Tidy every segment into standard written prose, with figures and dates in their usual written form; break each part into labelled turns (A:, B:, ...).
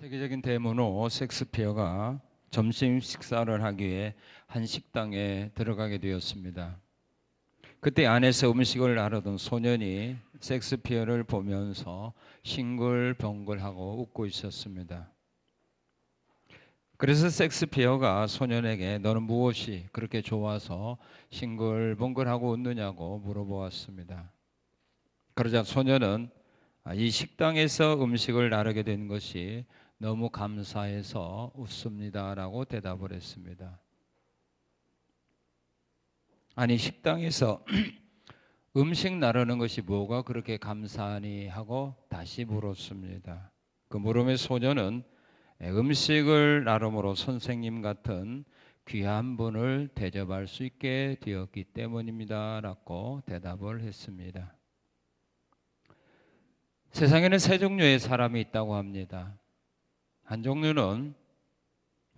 A: 세계적인 대문호 셰익스피어가 점심 식사를 하기 위해 한 식당에 들어가게 되었습니다. 그때 안에서 음식을 나르던 소년이 셰익스피어를 보면서 싱글벙글하고 웃고 있었습니다. 그래서 셰익스피어가 소년에게 너는 무엇이 그렇게 좋아서 싱글벙글하고 웃느냐고 물어보았습니다. 그러자 소년은 이 식당에서 음식을 나르게 된 것이 너무 감사해서 웃습니다라고 대답을 했습니다. 아니, 식당에서 음식 나르는 것이 뭐가 그렇게 감사하니 하고 다시 물었습니다. 그 물음에 소년은 음식을 나름으로 선생님 같은 귀한 분을 대접할 수 있게 되었기 때문입니다라고 대답을 했습니다. 세상에는 세 종류의 사람이 있다고 합니다. 한 종류는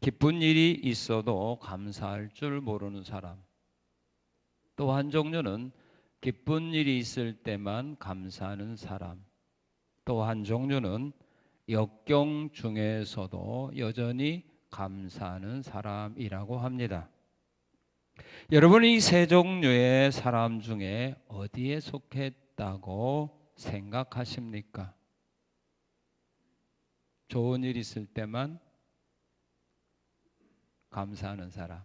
A: 기쁜 일이 있어도 감사할 줄 모르는 사람. 또 한 종류는 기쁜 일이 있을 때만 감사하는 사람. 또 한 종류는 역경 중에서도 여전히 감사하는 사람이라고 합니다. 여러분, 이 세 종류의 사람 중에 어디에 속했다고 생각하십니까? 좋은 일 있을 때만 감사하는 사람,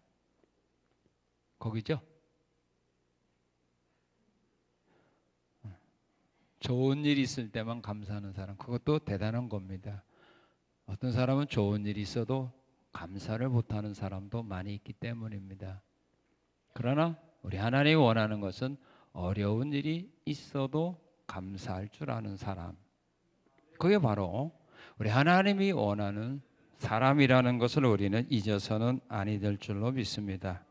A: 거기죠? 좋은 일 있을 때만 감사하는 사람, 그것도 대단한 겁니다. 어떤 사람은 좋은 일이 있어도 감사를 못하는 사람도 많이 있기 때문입니다. 그러나 우리 하나님이 원하는 것은 어려운 일이 있어도 감사할 줄 아는 사람, 그게 바로 우리 하나님이 원하는 사람이라는 것을 우리는 잊어서는 아니 될 줄로 믿습니다.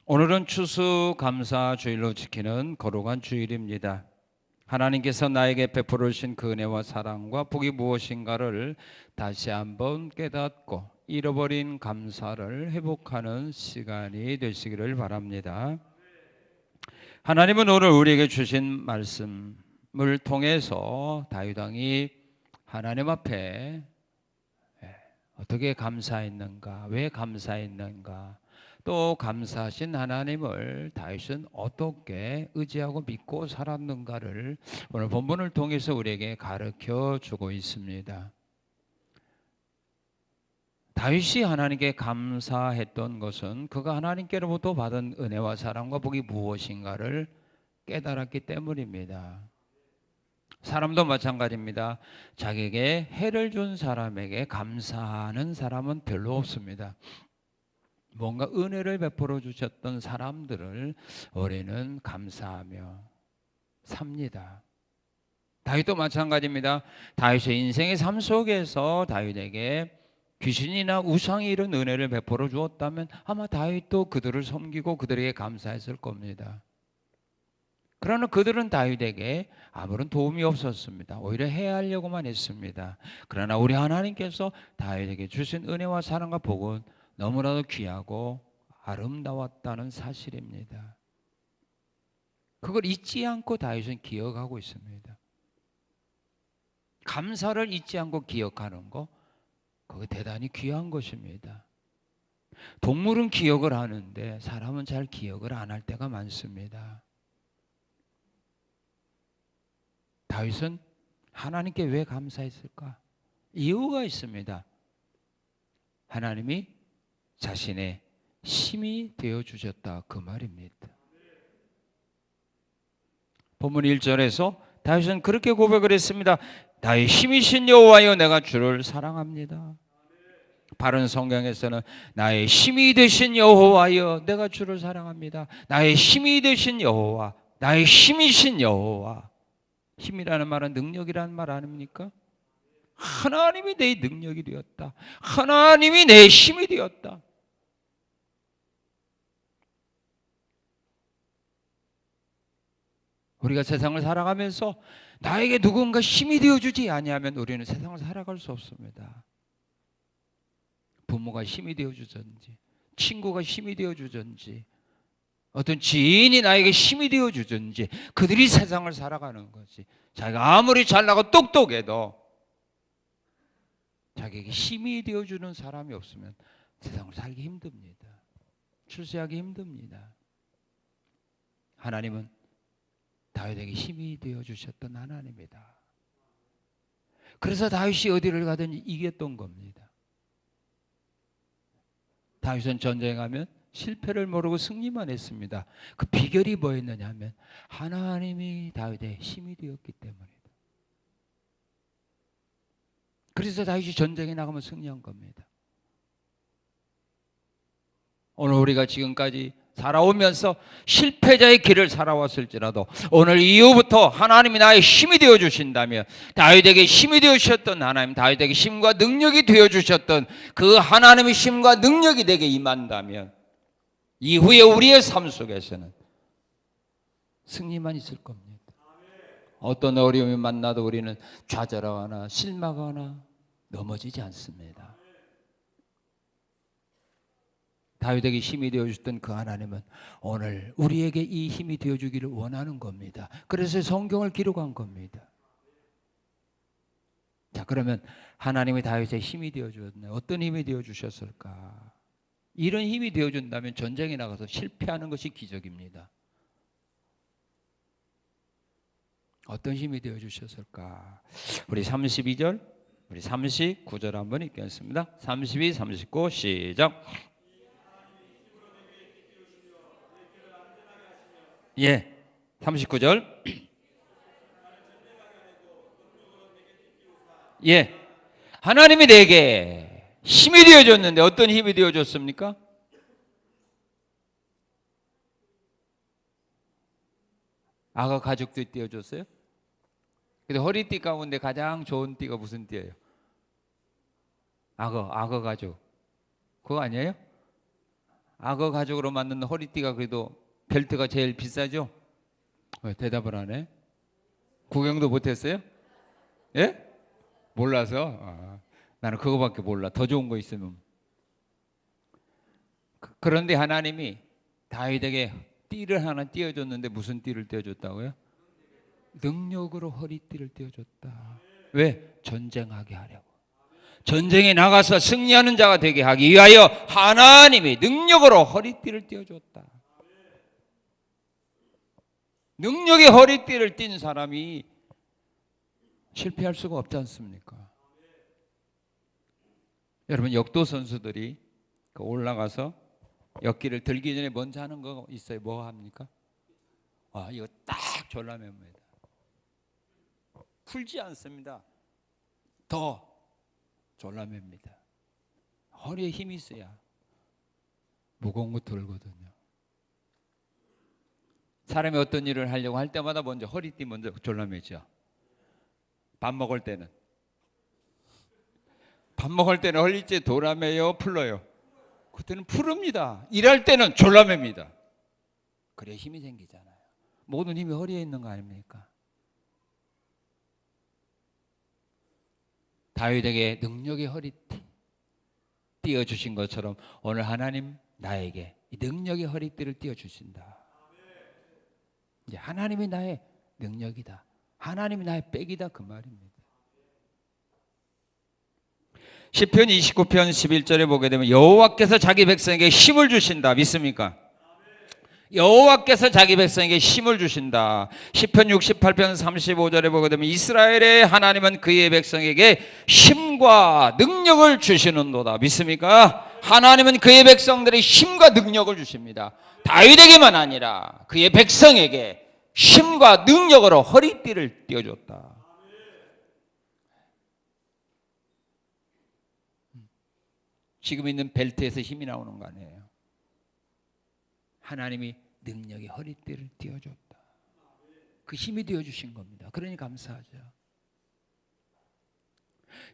A: 오늘은 추수감사주일로 지키는 거룩한 주일입니다. 하나님께서 나에게 베풀어 주신 그 은혜와 사랑과 복이 무엇인가를 다시 한번 깨닫고 잃어버린 감사를 회복하는 시간이 되시기를 바랍니다. 하나님은 오늘 우리에게 주신 말씀을 통해서 다윗 왕이 하나님 앞에 어떻게 감사했는가, 왜 감사했는가, 또 감사하신 하나님을 다윗은 어떻게 의지하고 믿고 살았는가를 오늘 본문을 통해서 우리에게 가르쳐 주고 있습니다. 다윗이 하나님께 감사했던 것은 그가 하나님께로부터 받은 은혜와 사랑과 복이 무엇인가를 깨달았기 때문입니다. 사람도 마찬가지입니다. 자기에게 해를 준 사람에게 감사하는 사람은 별로 없습니다. 뭔가 은혜를 베풀어 주셨던 사람들을 우리는 감사하며 삽니다. 다윗도 마찬가지입니다. 다윗의 인생의 삶 속에서 다윗에게 귀신이나 우상이 이런 은혜를 베풀어 주었다면 아마 다윗도 그들을 섬기고 그들에게 감사했을 겁니다. 그러나 그들은 다윗에게 아무런 도움이 없었습니다. 오히려 해하려고만 했습니다. 그러나 우리 하나님께서 다윗에게 주신 은혜와 사랑과 복은 너무나도 귀하고 아름다웠다는 사실입니다. 그걸 잊지 않고 다윗은 기억하고 있습니다. 감사를 잊지 않고 기억하는 거, 그거 대단히 귀한 것입니다. 동물은 기억을 하는데 사람은 잘 기억을 안 할 때가 많습니다. 다윗은 하나님께 왜 감사했을까? 이유가 있습니다. 하나님이 자신의 힘이 되어주셨다, 그 말입니다. 본문 1절에서 다윗은 그렇게 고백을 했습니다. 나의 힘이신 여호와여, 내가 주를 사랑합니다. 바른 성경에서는 나의 힘이 되신 여호와여, 내가 주를 사랑합니다. 나의 힘이 되신 여호와, 나의 힘이신 여호와. 힘이라는 말은 능력이라는 말 아닙니까? 하나님이 내 능력이 되었다. 하나님이 내 힘이 되었다. 우리가 세상을 살아가면서 나에게 누군가 힘이 되어주지 아니하면 우리는 세상을 살아갈 수 없습니다. 부모가 힘이 되어주든지, 친구가 힘이 되어주든지, 어떤 지인이 나에게 힘이 되어주든지, 그들이 세상을 살아가는 거지. 자기가 아무리 잘나고 똑똑해도 자기에게 힘이 되어주는 사람이 없으면 세상을 살기 힘듭니다. 출세하기 힘듭니다. 하나님은 다윗에게 힘이 되어주셨던 하나님이다. 그래서 다윗이 어디를 가든 이겼던 겁니다. 다윗은 전쟁에 가면 실패를 모르고 승리만 했습니다. 그 비결이 뭐였느냐 하면 하나님이 다윗의 힘이 되었기 때문이다. 그래서 다윗이 전쟁에 나가면 승리한 겁니다. 오늘 우리가 지금까지 살아오면서 실패자의 길을 살아왔을지라도 오늘 이후부터 하나님이 나의 힘이 되어주신다면, 다윗에게 힘이 되어주셨던 하나님, 다윗에게 힘과 능력이 되어주셨던 그 하나님의 힘과 능력이 내게 임한다면 이후에 우리의 삶 속에서는 승리만 있을 겁니다. 어떤 어려움이 만나도 우리는 좌절하거나 실망하거나 넘어지지 않습니다. 다윗에게 힘이 되어주셨던 그 하나님은 오늘 우리에게 이 힘이 되어주기를 원하는 겁니다. 그래서 성경을 기록한 겁니다. 자, 그러면 하나님이 다윗의 힘이 되어주셨네. 어떤 힘이 되어주셨을까? 이런 힘이 되어준다면 전쟁에 나가서 실패하는 것이 기적입니다. 어떤 힘이 되어주셨을까? 우리 32절, 우리 39절 한번 읽겠습니다. 32, 39 시작. 예, 39절. 예, 하나님이 내게 힘이 되어줬는데 어떤 힘이 되어줬습니까? 악어 가죽도 띄워줬어요? 근데 허리띠 가운데 가장 좋은 띠가 무슨 띠예요? 악어 가죽. 그거 아니에요? 악어 가죽으로 만든 허리띠가 그래도 벨트가 제일 비싸죠? 왜 대답을 안 해? 구경도 못했어요? 예? 몰라서? 나는 그거밖에 몰라. 더 좋은 거 있으면. 그런데 하나님이 다윗에게 띠를 하나 띄워줬는데 무슨 띠를 띄워줬다고요? 능력으로 허리띠를 띄워줬다. 왜? 전쟁하게 하려고. 전쟁에 나가서 승리하는 자가 되게 하기 위하여 하나님이 능력으로 허리띠를 띄워줬다. 능력의 허리띠를 띈 사람이 실패할 수가 없지 않습니까? 여러분, 역도 선수들이 올라가서 역기를 들기 전에 먼저 하는 거 있어요. 뭐 합니까? 이거 딱 졸라맵니다. 풀지 않습니다. 더 졸라맵니다. 허리에 힘이 있어야 무거운 거 들거든요. 사람이 어떤 일을 하려고 할 때마다 먼저 허리띠 먼저 졸라매죠. 밥 먹을 때는 허리띠 도라매요, 풀러요? 그때는 푸릅니다. 일할 때는 졸라맵니다. 그래야 힘이 생기잖아요. 모든 힘이 허리에 있는 거 아닙니까? 다윗에게 능력의 허리띠 띄워주신 것처럼 오늘 하나님 나에게 이 능력의 허리띠를 띄워주신다. 이제 하나님이 나의 능력이다. 하나님이 나의 백이다, 그 말입니다. 시편 29편 11절에 보게 되면 여호와께서 자기 백성에게 힘을 주신다. 믿습니까? 여호와께서 자기 백성에게 힘을 주신다. 시편 68편 35절에 보게 되면 이스라엘의 하나님은 그의 백성에게 힘과 능력을 주시는도다. 믿습니까? 하나님은 그의 백성들의 힘과 능력을 주십니다. 다윗에게만 아니라 그의 백성에게 힘과 능력으로 허리띠를 띄워줬다. 지금 있는 벨트에서 힘이 나오는 거 아니에요. 하나님이 능력의 허리띠를 띄워줬다. 그 힘이 되어주신 겁니다. 그러니 감사하죠.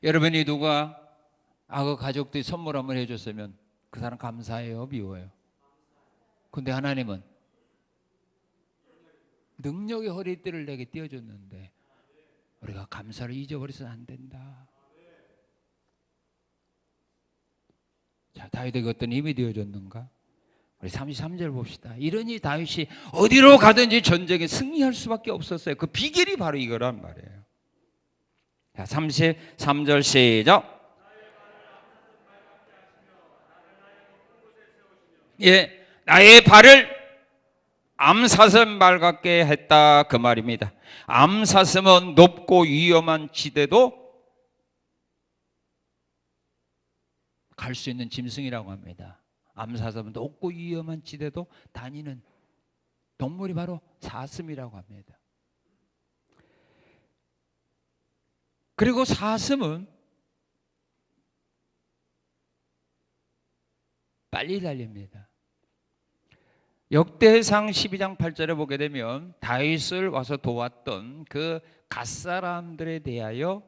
A: 여러분이 누가 악어 가족들이 선물 한번 해줬으면 그 사람 감사해요, 미워요? 근데 하나님은 능력의 허리띠를 내게 띄워줬는데 우리가 감사를 잊어버려서는 안 된다. 자, 다윗에게 어떤 힘이 되어줬는가? 우리 33절 봅시다. 이러니 다윗이 어디로 가든지 전쟁에 승리할 수밖에 없었어요. 그 비결이 바로 이거란 말이에요. 자, 33절 시작. 예, 나의 발을 암사슴 발 같게 했다 그 말입니다. 암사슴은 높고 위험한 지대도 갈 수 있는 짐승이라고 합니다. 암사슴은 높고 위험한 지대도 다니는 동물이 바로 사슴이라고 합니다. 그리고 사슴은 빨리 달립니다. 역대상 12장 8절에 보게 되면 다윗을 와서 도왔던 그 갓사람들에 대하여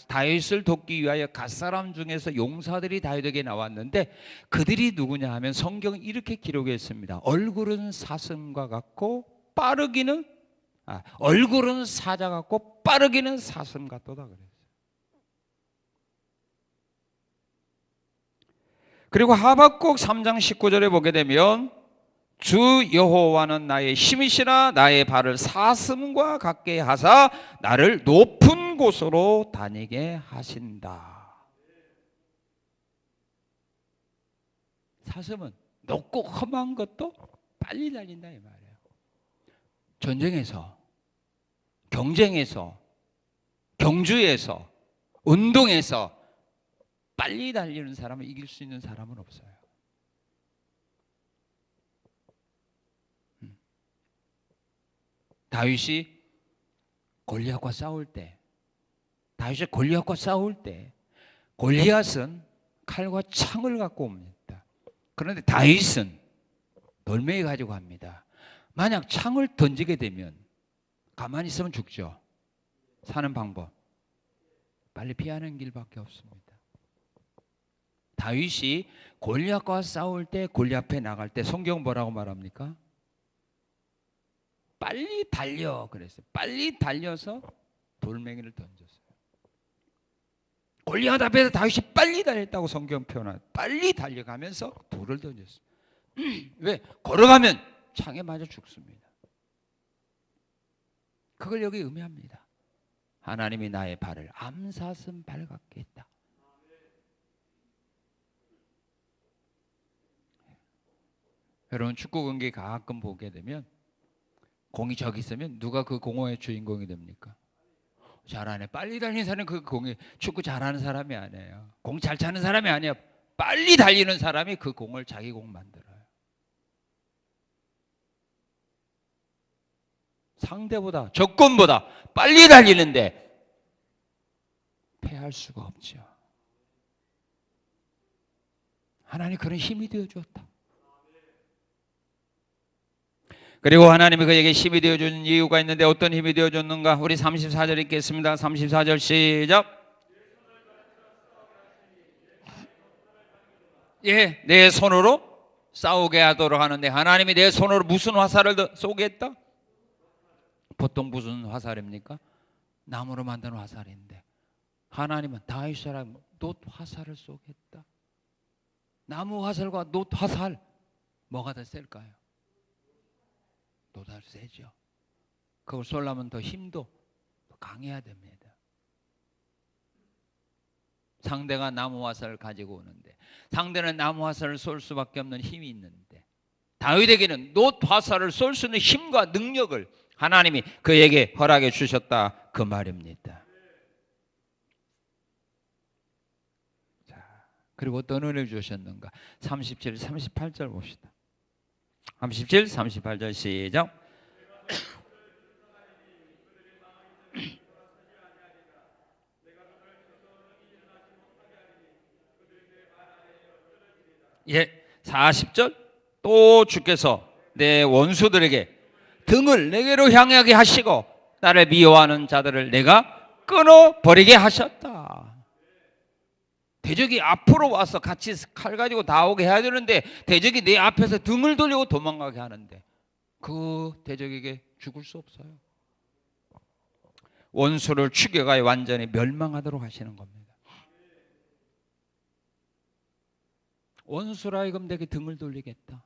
A: 다윗을 돕기 위하여 갓사람 중에서 용사들이 다윗에게 나왔는데 그들이 누구냐 하면 성경이 이렇게 기록했습니다. 얼굴은 사슴과 같고 얼굴은 사자 같고 빠르기는 사슴 같도다 그랬어요. 그리고 하박국 3장 19절에 보게 되면 주 여호와는 나의 힘이시라 나의 발을 사슴과 같게 하사 나를 높은 곳으로 다니게 하신다. 사슴은 높고 험한 것도 빨리 달린다 이 말이에요. 전쟁에서, 경쟁에서, 경주에서, 운동에서 빨리 달리는 사람을 이길 수 있는 사람은 없어요. 다윗이 골리앗과 싸울 때 골리앗은 칼과 창을 갖고 옵니다. 그런데 다윗은 돌멩이 가지고 갑니다. 만약 창을 던지게 되면 가만히 있으면 죽죠. 사는 방법 빨리 피하는 길밖에 없습니다. 다윗이 골리앗과 싸울 때 골리앗 앞에 나갈 때 성경 뭐라고 말합니까? 빨리 달려 그랬어요. 빨리 달려서 돌멩이를 던졌어요. 골리앗 앞에서 다윗이 빨리 달렸다고 성경 표현하죠. 빨리 달려가면서 돌을 던졌어요. 왜? 걸어가면 창에 맞아 죽습니다. 그걸 여기 의미합니다. 하나님이 나의 발을 암사슴 발 같게 했다. 여러분 축구 경기 가끔 보게 되면 공이 저기 있으면 누가 그 공의 주인공이 됩니까? 잘하네. 빨리 달리는 사람은 그 공이 축구 잘하는 사람이 아니에요. 공 잘 차는 사람이 아니에요. 빨리 달리는 사람이 그 공을 자기 공 만들어요. 상대보다 적군보다 빨리 달리는데 패할 수가 없죠. 하나님 그런 힘이 되어주었다. 그리고 하나님이 그에게 힘이 되어준 이유가 있는데 어떤 힘이 되어줬는가? 우리 34절 읽겠습니다. 34절 시작. 예, 내 손으로 싸우게 하도록 하는데 하나님이 내 손으로 무슨 화살을 쏘게 했다? 보통 무슨 화살입니까? 나무로 만든 화살인데 하나님은 다윗처럼 놋 화살을 쏘게 했다. 나무 화살과 놋 화살 뭐가 더 셀까요? 놋이 세죠. 그걸 쏘려면 더 힘도 더 강해야 됩니다. 상대가 나무 화살을 가지고 오는데 상대는 나무 화살을 쏠 수밖에 없는 힘이 있는데 다윗에게는 놋 화살을 쏠 수 있는 힘과 능력을 하나님이 그에게 허락해 주셨다 그 말입니다. 자, 그리고 어떤 은혜를 주셨는가? 37, 38절 봅시다. 37, 38절 시작. 예, 40절 또 주께서 내 원수들에게 등을 내게로 향하게 하시고 나를 미워하는 자들을 내가 끊어버리게 하셨다. 대적이 앞으로 와서 같이 칼 가지고 나오게 해야 되는데 대적이 내 앞에서 등을 돌리고 도망가게 하는데 그 대적에게 죽을 수 없어요. 원수를 죽여가 완전히 멸망하도록 하시는 겁니다. 원수라 하여금 내게 등을 돌리겠다.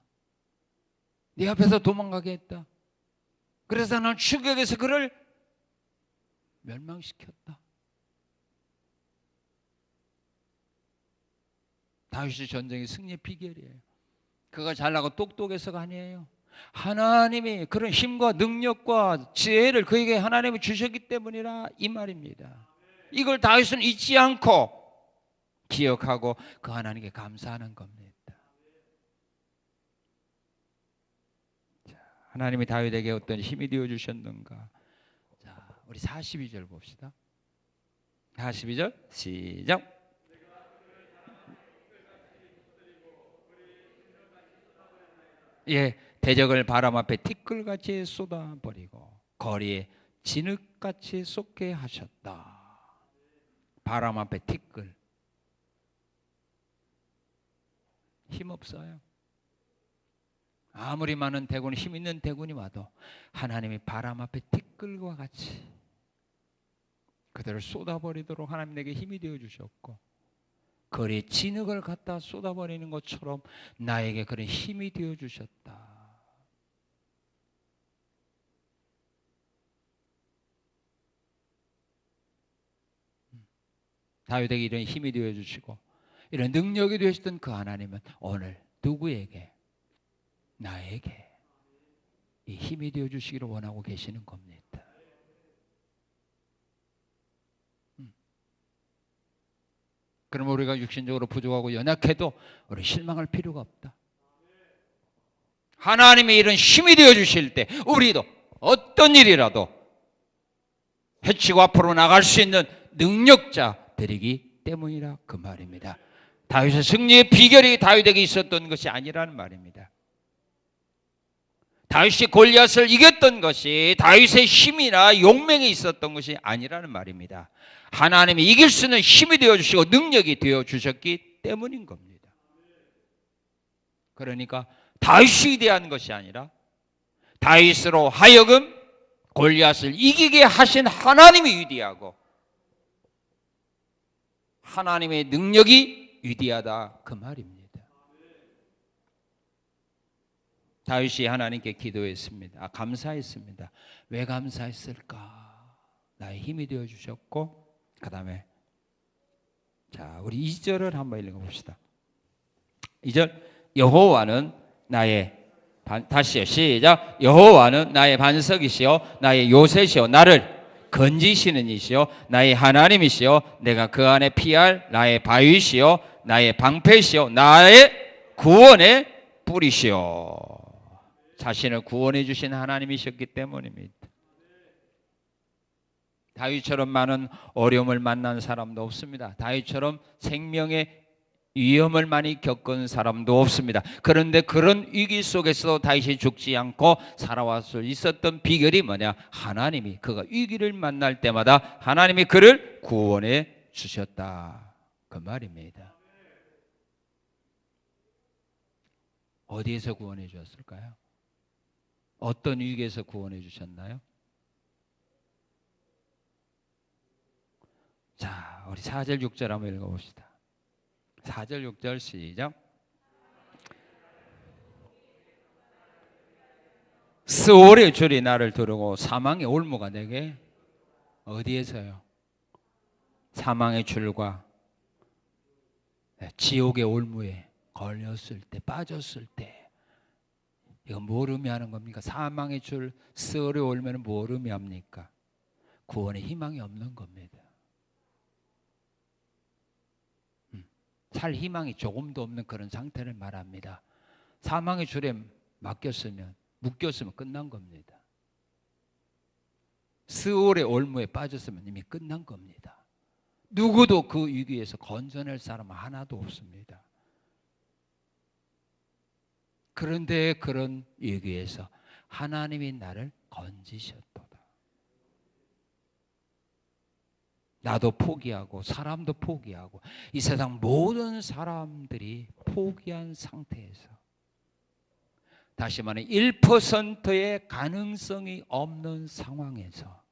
A: 네 앞에서 도망가게 했다. 그래서 나는 추격해서 그를 멸망시켰다. 다윗의 전쟁의 승리의 비결이에요. 그가 잘나고 똑똑해서가 아니에요. 하나님이 그런 힘과 능력과 지혜를 그에게 하나님이 주셨기 때문이라 이 말입니다. 이걸 다윗은 잊지 않고 기억하고 그 하나님께 감사하는 겁니다. 자, 하나님이 다윗에게 어떤 힘이 되어 주셨는가? 자, 우리 42절 봅시다. 42절 시작. 예, 대적을 바람 앞에 티끌같이 쏟아버리고 거리에 진흙같이 쏟게 하셨다. 바람 앞에 티끌. 힘없어요. 아무리 많은 대군, 힘 있는 대군이 와도 하나님이 바람 앞에 티끌과 같이 그들을 쏟아버리도록 하나님 내게 힘이 되어 주셨고, 거리에 진흙을 갖다 쏟아버리는 것처럼 나에게 그런 힘이 되어 주셨다. 다윗에게 이런 힘이 되어 주시고 이런 능력이 되셨던 그 하나님은 오늘 누구에게? 나에게 이 힘이 되어 주시기를 원하고 계시는 겁니다. 그럼 우리가 육신적으로 부족하고 연약해도 우리 실망할 필요가 없다. 하나님이 이런 힘이 되어 주실 때 우리도 어떤 일이라도 헤치고 앞으로 나갈 수 있는 능력자들이기 때문이라 그 말입니다. 다윗의 승리의 비결이 다윗에게 있었던 것이 아니라는 말입니다. 다윗이 골리앗을 이겼던 것이 다윗의 힘이나 용맹이 있었던 것이 아니라는 말입니다. 하나님이 이길 수 있는 힘이 되어주시고 능력이 되어주셨기 때문인 겁니다. 그러니까 다윗이 위대한 것이 아니라 다윗으로 하여금 골리앗을 이기게 하신 하나님이 위대하고 하나님의 능력이 위대하다 그 말입니다. 다윗이 하나님께 기도했습니다. 감사했습니다. 왜 감사했을까? 나의 힘이 되어 주셨고, 그 다음에 자 우리 2절을 한번 읽어봅시다. 2절 여호와는 나의 다시요 시작. 여호와는 나의 반석이시요 나의 요새시요 나를 건지시는 이시요 나의 하나님이시요 내가 그 안에 피할 나의 바위시요 나의 방패시요 나의 구원의 뿌리시요. 자신을 구원해 주신 하나님이셨기 때문입니다. 다윗처럼 많은 어려움을 만난 사람도 없습니다. 다윗처럼 생명의 위험을 많이 겪은 사람도 없습니다. 그런데 그런 위기 속에서 다윗이 죽지 않고 살아왔을 수 있었던 비결이 뭐냐? 하나님이 그가 위기를 만날 때마다 하나님이 그를 구원해 주셨다 그 말입니다. 어디에서 구원해 주셨을까요? 어떤 위기에서 구원해 주셨나요? 자, 우리 4절 6절 한번 읽어봅시다. 4절 6절 시작. 스올의 줄이 나를 두르고 사망의 올무가 내게 어디에서요? 사망의 줄과 지옥의 올무에 걸렸을 때, 빠졌을 때 이건 뭘 의미하는 겁니까? 사망의 줄, 스올의 올무는 뭘 의미합니까? 구원의 희망이 없는 겁니다. 살 희망이 조금도 없는 그런 상태를 말합니다. 사망의 줄에 묶였으면 끝난 겁니다. 스올의 올무에 빠졌으면 이미 끝난 겁니다. 누구도 그 위기에서 건져낼 사람은 하나도 없습니다. 그런데 그런 위기에서 하나님이 나를 건지셨도다. 나도 포기하고 사람도 포기하고 이 세상 모든 사람들이 포기한 상태에서 다시 말해 1%의 가능성이 없는 상황에서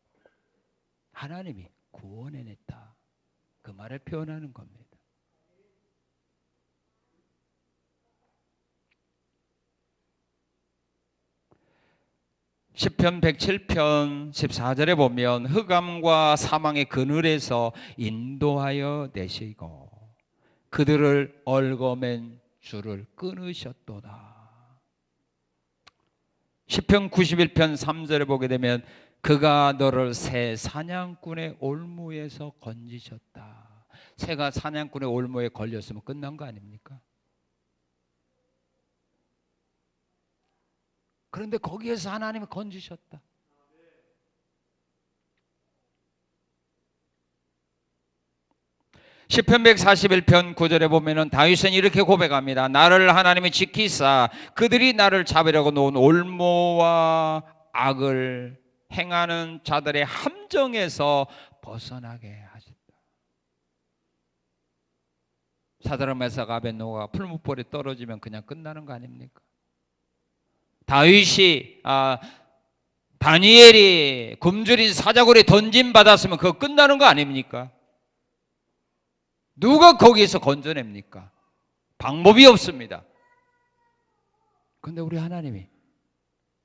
A: 하나님이 구원해냈다 그 말을 표현하는 겁니다. 시편 107편 14절에 보면 흑암과 사망의 그늘에서 인도하여 내시고 그들을 얽어맨 줄을 끊으셨도다. 시편 91편 3절에 보게 되면 그가 너를 새 사냥꾼의 올무에서 건지셨다. 새가 사냥꾼의 올무에 걸렸으면 끝난 거 아닙니까? 그런데 거기에서 하나님이 건지셨다. 시편 141편 9절에 보면은 다윗은 이렇게 고백합니다. 나를 하나님이 지키사 그들이 나를 잡으려고 놓은 올무와 악을 행하는 자들의 함정에서 벗어나게 하셨다. 사드락 메삭 아벳노고가 풀무불에 떨어지면 그냥 끝나는 거 아닙니까? 다니엘이 굶주린 사자굴에 던짐 받았으면 그거 끝나는 거 아닙니까? 누가 거기에서 건져냅니까? 방법이 없습니다. 그런데 우리 하나님이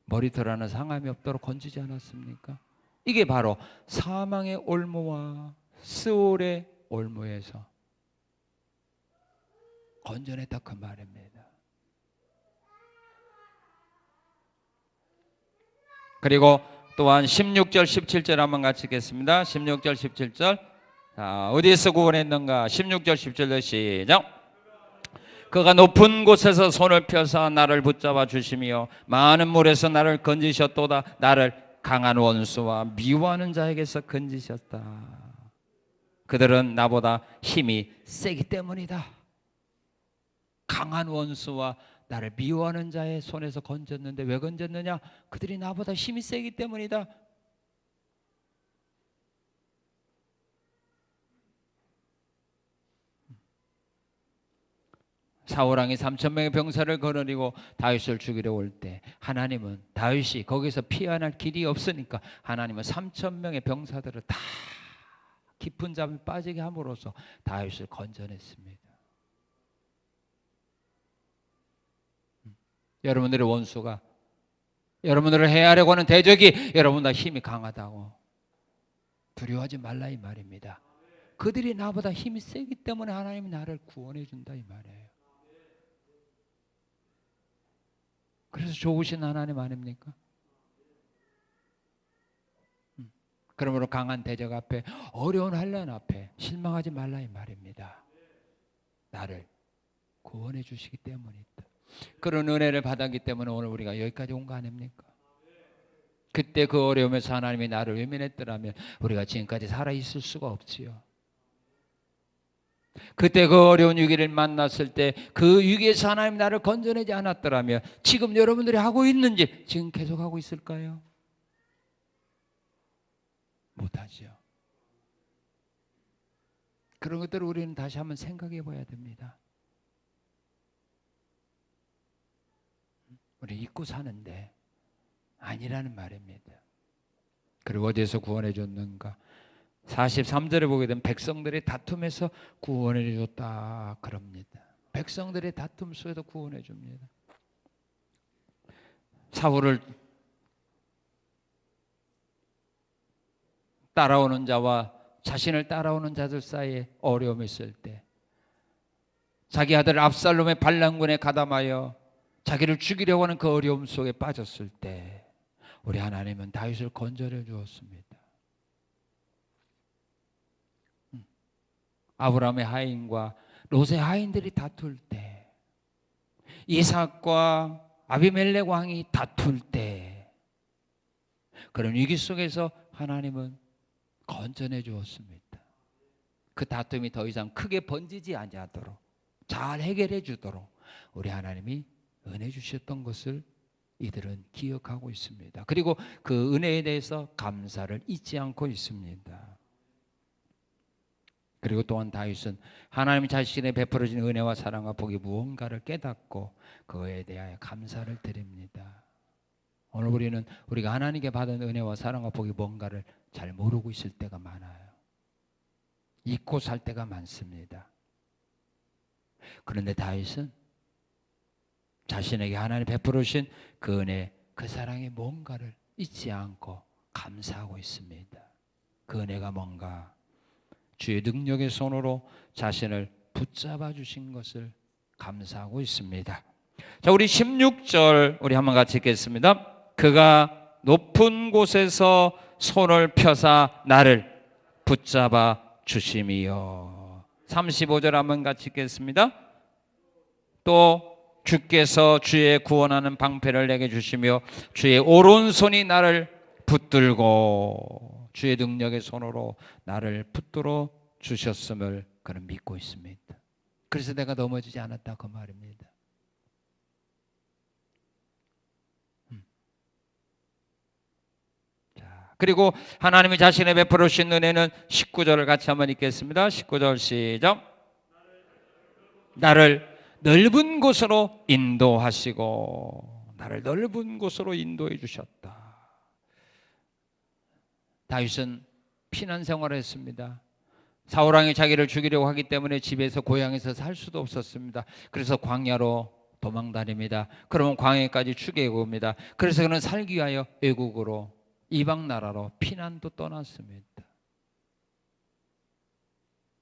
A: 머리털 하나 상함이 없도록 건지지 않았습니까? 이게 바로 사망의 올무와 스올의 올무에서 건져냈다 그 말입니다. 그리고 또한 16절 17절 한번 같이 읽겠습니다. 16절 17절 어디에서 구원했는가? 16절 17절 시작. 그가 높은 곳에서 손을 펴사 나를 붙잡아 주시며 많은 물에서 나를 건지셨도다. 나를 강한 원수와 미워하는 자에게서 건지셨다. 그들은 나보다 힘이 세기 때문이다. 강한 원수와 나를 미워하는 자의 손에서 건졌는데 왜 건졌느냐? 그들이 나보다 힘이 세기 때문이다. 사울왕이 3,000명의 병사를 거느리고 다윗을 죽이려 올 때 하나님은 다윗이 거기서 피어날 길이 없으니까 하나님은 3,000명의 병사들을 다 깊은 잠에 빠지게 함으로써 다윗을 건져냈습니다. 여러분들의 원수가 여러분들을 해하려고 하는 대적이 여러분보다 힘이 강하다고 두려워하지 말라 이 말입니다. 그들이 나보다 힘이 세기 때문에 하나님이 나를 구원해 준다 이 말이에요. 그래서 좋으신 하나님 아닙니까? 그러므로 강한 대적 앞에 어려운 환난 앞에 실망하지 말라 이 말입니다. 나를 구원해 주시기 때문이다. 그런 은혜를 받았기 때문에 오늘 우리가 여기까지 온 거 아닙니까? 그때 그 어려움에서 하나님이 나를 외면했더라면 우리가 지금까지 살아있을 수가 없지요. 그때 그 어려운 위기를 만났을 때 그 위기에서 하나님 나를 건져내지 않았더라면 지금 여러분들이 하고 있는지 지금 계속 하고 있을까요? 못하죠. 그런 것들을 우리는 다시 한번 생각해 봐야 됩니다. 우리 잊고 사는데 아니라는 말입니다. 그리고 어디에서 구원해 줬는가? 43절에 보게 되면 백성들의 다툼에서 구원해 줬다 그럽니다. 백성들의 다툼 속에서 구원해 줍니다. 사울을 따라오는 자와 자신을 따라오는 자들 사이에 어려움이 있을 때 자기 아들 압살롬의 반란군에 가담하여 자기를 죽이려고 하는 그 어려움 속에 빠졌을 때 우리 하나님은 다윗을 건져내 주었습니다. 아브라함의 하인과 롯의 하인들이 다툴 때, 이삭과 아비멜렉 왕이 다툴 때, 그런 위기 속에서 하나님은 건져내 주었습니다. 그 다툼이 더 이상 크게 번지지 아니하도록 잘 해결해 주도록 우리 하나님이 은혜 주셨던 것을 이들은 기억하고 있습니다. 그리고 그 은혜에 대해서 감사를 잊지 않고 있습니다. 그리고 또한 다윗은 하나님 자신의 베풀어진 은혜와 사랑과 복이 무언가를 깨닫고 그에 대하여 감사를 드립니다. 오늘 우리는 우리가 하나님께 받은 은혜와 사랑과 복이 뭔가를 잘 모르고 있을 때가 많아요. 잊고 살 때가 많습니다. 그런데 다윗은 자신에게 하나님 베풀어주신 그 은혜, 그 사랑의 뭔가를 잊지 않고 감사하고 있습니다. 그 은혜가 뭔가? 주의 능력의 손으로 자신을 붙잡아 주신 것을 감사하고 있습니다. 자, 우리 16절 우리 한번 같이 읽겠습니다. 그가 높은 곳에서 손을 펴사 나를 붙잡아 주심이요. 35절 한번 같이 읽겠습니다. 또 주께서 주의 구원하는 방패를 내게 주시며 주의 오른손이 나를 붙들고 주의 능력의 손으로 나를 붙들어 주셨음을 그는 믿고 있습니다. 그래서 내가 넘어지지 않았다 그 말입니다. 그리고 하나님이 자신의 베풀어 주신 은혜는 19절을 같이 한번 읽겠습니다. 19절 시작. 나를 넓은 곳으로 인도하시고 나를 넓은 곳으로 인도해 주셨다. 다윗은 피난 생활을 했습니다. 사울왕이 자기를 죽이려고 하기 때문에 집에서 고향에서 살 수도 없었습니다. 그래서 광야로 도망다닙니다. 그러면 광야까지 추격해 옵니다. 그래서 그는 살기 위하여 외국으로 이방 나라로 피난도 떠났습니다.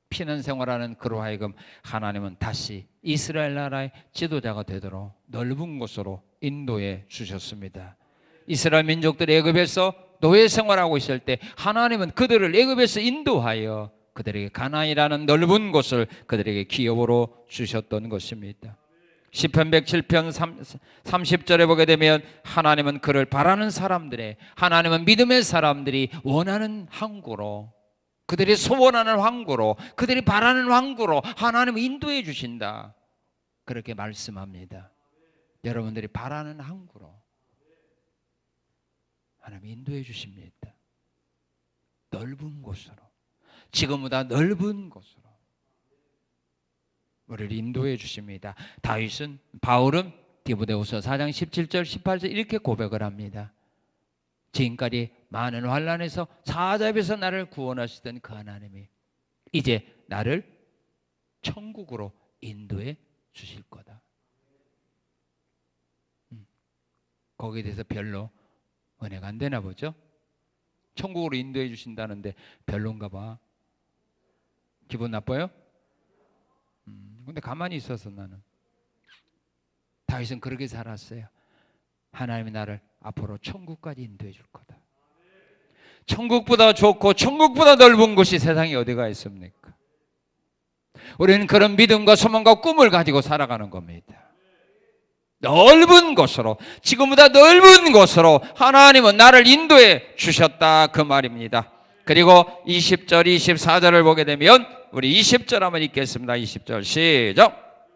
A: 피난 생활하는 그로 하여금 하나님은 다시 이스라엘 나라의 지도자가 되도록 넓은 곳으로 인도해 주셨습니다. 이스라엘 민족들이 애굽에서 노예 생활하고 있을 때 하나님은 그들을 애굽에서 인도하여 그들에게 가나안이라는 넓은 곳을 그들에게 기업으로 주셨던 것입니다. 시편 107편 30절에 보게 되면 하나님은 그를 바라는 사람들의, 하나님은 믿음의 사람들이 원하는 항구로, 그들이 소원하는 항구로, 그들이 바라는 항구로 하나님은 인도해 주신다, 그렇게 말씀합니다. 여러분들이 바라는 항구로 하나님 인도해 주십니다. 넓은 곳으로, 지금보다 넓은 곳으로 우리를 인도해 주십니다. 다윗은, 바울은 디모데후서 4장 17절 18절 이렇게 고백을 합니다. 지금까지 많은 환난에서 사자에서 나를 구원하시던 그 하나님이 이제 나를 천국으로 인도해 주실 거다. 거기에 대해서 별로 은혜가 안 되나 보죠. 천국으로 인도해 주신다는데 별론가 봐. 기분 나빠요? 근데 가만히 있어서 나는, 다윗은 그렇게 살았어요. 하나님이 나를 앞으로 천국까지 인도해 줄 거다. 천국보다 좋고 천국보다 넓은 곳이 세상에 어디가 있습니까? 우리는 그런 믿음과 소망과 꿈을 가지고 살아가는 겁니다. 넓은 곳으로, 지금보다 넓은 곳으로 하나님은 나를 인도해 주셨다 그 말입니다. 그리고 20절 24절을 보게 되면 우리 20절 한번 읽겠습니다. 20절 시작.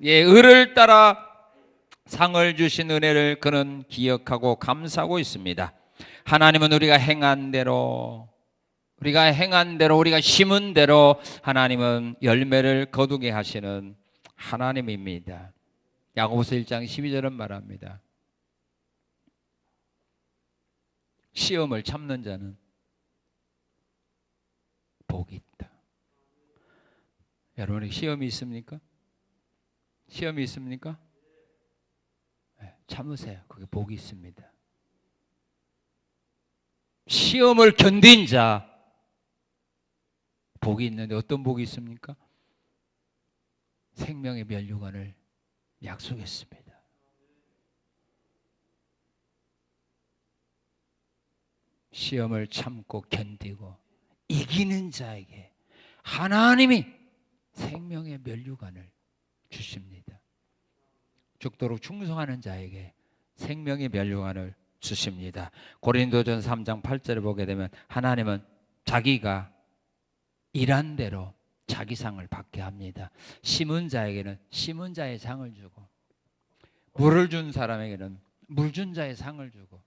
A: 예, 의를 따라 상을 주신 은혜를 그는 기억하고 감사하고 있습니다. 하나님은 우리가 행한 대로, 우리가 심은 대로 하나님은 열매를 거두게 하시는 하나님입니다. 야고보서 1장 12절은 말합니다. 시험을 참는 자는 복이 있다. 여러분에게 시험이 있습니까? 시험이 있습니까? 네, 참으세요. 그게 복이 있습니다. 시험을 견딘 자 복이 있는데 어떤 복이 있습니까? 생명의 면류관을 약속했습니다. 시험을 참고 견디고 이기는 자에게 하나님이 생명의 면류관을 주십니다. 죽도록 충성하는 자에게 생명의 면류관을 주십니다. 고린도전 3장 8절을 보게 되면 하나님은 자기가 일한 대로 자기 상을 받게 합니다. 심은 자에게는 심은 자의 상을 주고, 물을 준 사람에게는 물 준 자의 상을 주고,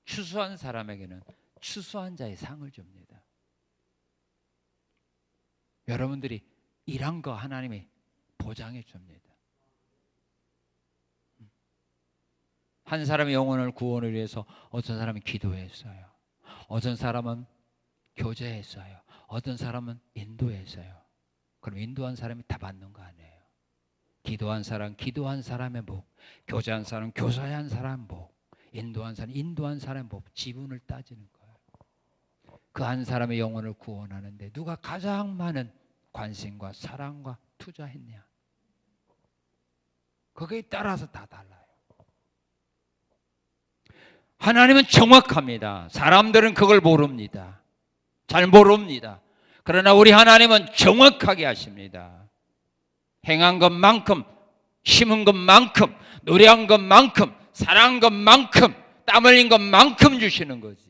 A: 추수한 사람에게는 추수한 자의 상을 줍니다. 여러분들이 일한 거 하나님이 보장해 줍니다. 한 사람의 영혼을 구원을 위해서 어떤 사람은 기도했어요. 어떤 사람은 교제했어요. 어떤 사람은 인도했어요. 그럼 인도한 사람이 다 받는 거 아니에요. 기도한 사람 기도한 사람의 복, 교제한 사람 교제한 사람 복, 인도한 사람 인도한 사람의 복, 지분을 따지는 거예요. 그 한 사람의 영혼을 구원하는데 누가 가장 많은 관심과 사랑과 투자했냐? 거기에 따라서 다 달라요. 하나님은 정확합니다. 사람들은 그걸 모릅니다. 잘 모릅니다. 그러나 우리 하나님은 정확하게 하십니다. 행한 것만큼, 심은 것만큼, 노래한 것만큼, 사랑한 것만큼, 땀 흘린 것만큼 주시는 거지.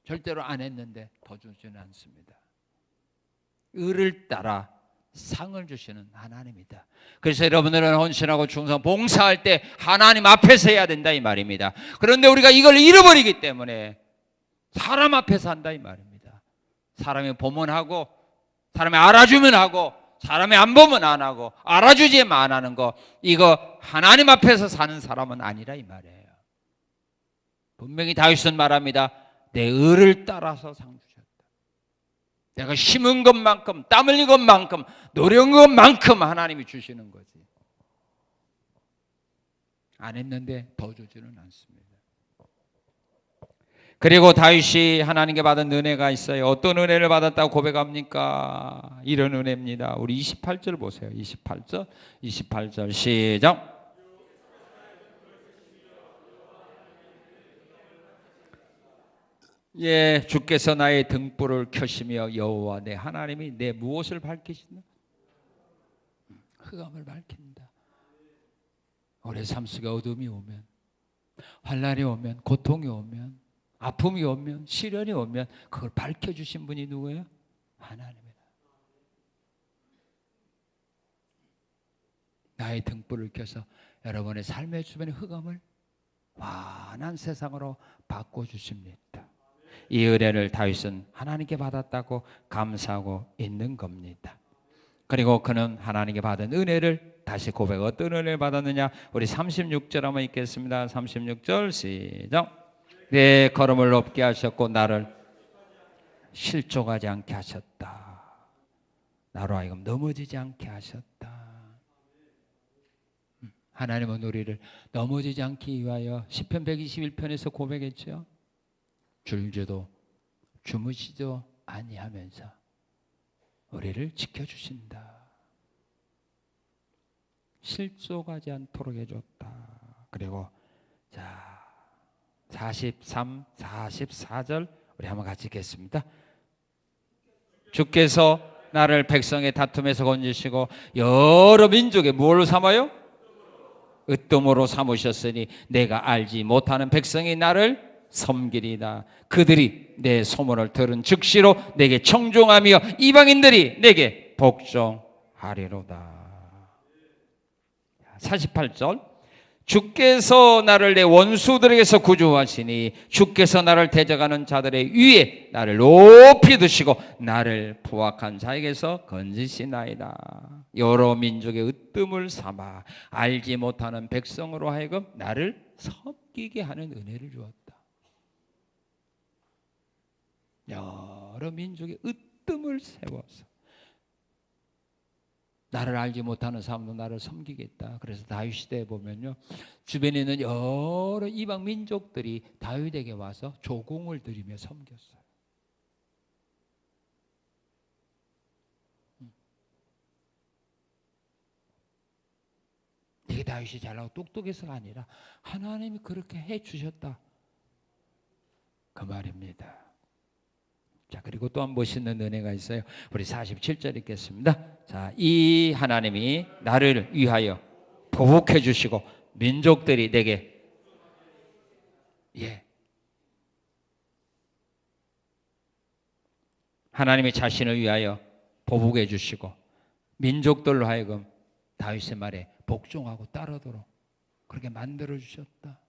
A: 절대로 안 했는데 더 주지는 않습니다. 의를 따라 상을 주시는 하나님이다. 그래서 여러분들은 헌신하고 충성, 봉사할 때 하나님 앞에서 해야 된다 이 말입니다. 그런데 우리가 이걸 잃어버리기 때문에 사람 앞에서 한다 이 말입니다. 사람이 보면 하고, 사람이 알아주면 하고, 사람이 안 보면 안 하고, 알아주지만 안 하는 거, 이거 하나님 앞에서 사는 사람은 아니라 이 말이에요. 분명히 다윗은 말합니다. 내 의를 따라서 상 주셨다. 내가 심은 것만큼, 땀 흘린 것만큼, 노력한 것만큼 하나님이 주시는 거지. 안 했는데 더 주지는 않습니다. 그리고 다윗이 하나님께 받은 은혜가 있어요. 어떤 은혜를 받았다고 고백합니까? 이런 은혜입니다. 우리 28절 보세요. 28절 시작. 예, 주께서 나의 등불을 켜시며 여호와 내 하나님이 내 무엇을 밝히시나? 흑암을 밝힌다. 우리 삶 속에 어둠이 오면, 환난이 오면, 고통이 오면, 아픔이 오면, 시련이 오면 그걸 밝혀주신 분이 누구예요? 하나님이다. 나의 등불을 켜서 여러분의 삶의 주변의 흑암을 환한 세상으로 바꿔주십니다. 이 은혜를 다윗은 하나님께 받았다고 감사하고 있는 겁니다. 그리고 그는 하나님께 받은 은혜를 다시 고백, 어떤 은혜를 받았느냐? 우리 36절 한번 읽겠습니다. 36절 시작. 내 걸음을 높게 하셨고 나를 실족하지 않게 하셨다. 나로 하여금 넘어지지 않게 하셨다. 하나님은 우리를 넘어지지 않기 위하여 시편 121편에서 고백했죠. 줄지도 주무시도 아니하면서 우리를 지켜주신다. 실족하지 않도록 해줬다. 그리고 자 43, 44절 우리 한번 같이 읽겠습니다. 주께서 나를 백성의 다툼에서 건지시고 여러 민족의 무엇을 삼아요? 으뜸으로 삼으셨으니 내가 알지 못하는 백성이 나를 섬기리다. 그들이 내 소문을 들은 즉시로 내게 청종하며 이방인들이 내게 복종하리로다. 48절 주께서 나를 내 원수들에게서 구주하시니 주께서 나를 대적하는 자들의 위에 나를 높이 드시고 나를 포악한 자에게서 건지시나이다. 여러 민족의 으뜸을 삼아 알지 못하는 백성으로 하여금 나를 섬기게 하는 은혜를 주었다. 여러 민족의 으뜸을 세워서 나를 알지 못하는 사람도 나를 섬기겠다. 그래서 다윗 시대에 보면요, 주변에 있는 여러 이방 민족들이 다윗에게 와서 조공을 드리며 섬겼어요. 이게 다윗이 잘나고 똑똑해서가 아니라 하나님이 그렇게 해주셨다 그 말입니다. 자, 그리고 또 한 멋있는 은혜가 있어요. 우리 47절 읽겠습니다. 자, 이 하나님이 나를 위하여 보복해 주시고 민족들이 내게 하나님이 자신을 위하여 보복해 주시고 민족들로 하여금 다윗의 말에 복종하고 따르도록 그렇게 만들어 주셨다.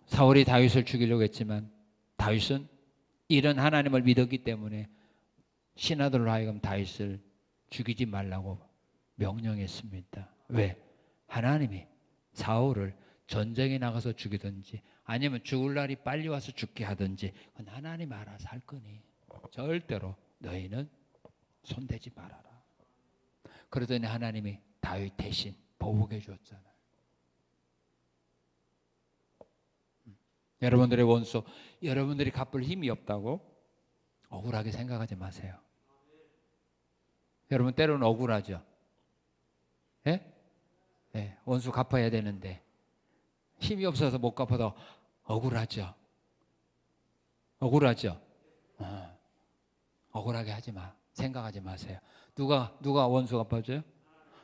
A: 사울이 다윗을 죽이려고 했지만 다윗은 이런 하나님을 믿었기 때문에 신하들로 하여금 다윗을 죽이지 말라고 명령했습니다. 왜? 하나님이 사울을 전쟁에 나가서 죽이든지 아니면 죽을 날이 빨리 와서 죽게 하든지 그건 하나님 알아서 할 거니 절대로 너희는 손대지 말아라. 그러더니 하나님이 다윗 대신 보복해 줬잖아요. 여러분들의 원수, 여러분들이 갚을 힘이 없다고 억울하게 생각하지 마세요. 여러분 때로는 억울하죠. 예? 예, 원수 갚아야 되는데 힘이 없어서 못 갚아도 억울하죠. 억울하죠. 억울하게 하지 마. 생각하지 마세요. 누가 원수 갚아줘요?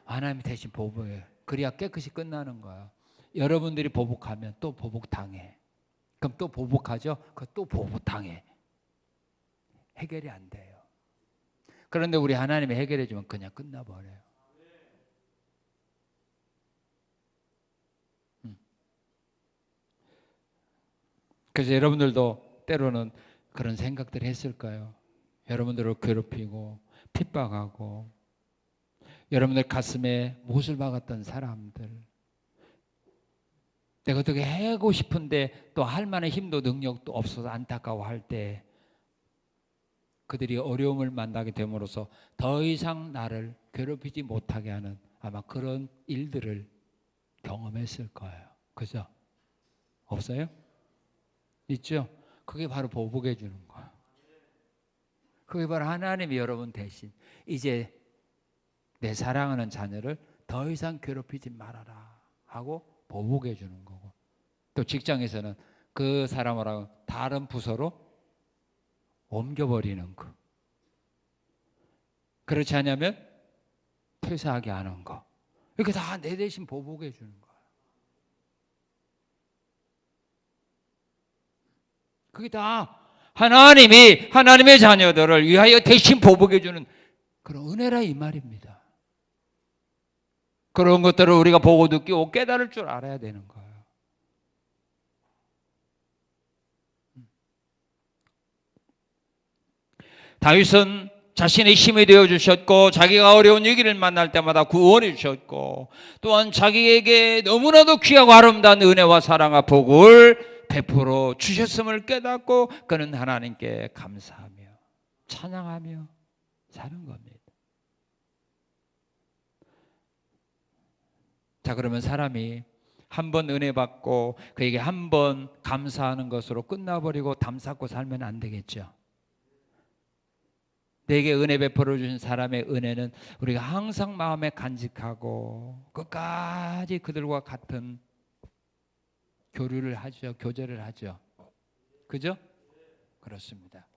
A: 하나님이 대신 보복해요. 그래야 깨끗이 끝나는 거야. 여러분들이 보복하면 또 보복당해. 그럼 또 보복하죠? 그럼 또 보복당해. 해결이 안 돼요. 그런데 우리 하나님이 해결해 주면 그냥 끝나버려요. 그래서 여러분들도 때로는 그런 생각들을 했을까요? 여러분들을 괴롭히고 핍박하고 여러분들 가슴에 못을 박았던 사람들, 내가 어떻게 하고 싶은데 또 할 만한 힘도 능력도 없어서 안타까워할 때 그들이 어려움을 만나게 됨으로써 더 이상 나를 괴롭히지 못하게 하는 아마 그런 일들을 경험했을 거예요. 그죠? 없어요? 있죠? 그게 바로 보복해 주는 거예요. 그게 바로 하나님이 여러분 대신 이제 내 사랑하는 자녀를 더 이상 괴롭히지 말아라 하고 보복해 주는 거고, 또 직장에서는 그 사람을 다른 부서로 옮겨버리는 거, 그렇지 않으면 퇴사하게 하는 거, 이렇게 다 내 대신 보복해 주는 거예요. 그게 다 하나님이 하나님의 자녀들을 위하여 대신 보복해 주는 그런 은혜라 이 말입니다. 그런 것들을 우리가 보고 느끼고 깨달을 줄 알아야 되는 거예요. 다윗은 자신의 힘이 되어 주셨고 자기가 어려운 위기를 만날 때마다 구원해 주셨고 또한 자기에게 너무나도 귀하고 아름다운 은혜와 사랑과 복을 베풀어 주셨음을 깨닫고 그는 하나님께 감사하며 찬양하며 사는 겁니다. 자, 그러면 사람이 한 번 은혜 받고 그에게 한 번 감사하는 것으로 끝나버리고 담쌓고 살면 안 되겠죠. 내게 은혜 베풀어 주신 사람의 은혜는 우리가 항상 마음에 간직하고 끝까지 그들과 같은 교류를 하죠. 교제를 하죠. 그죠? 그렇습니다.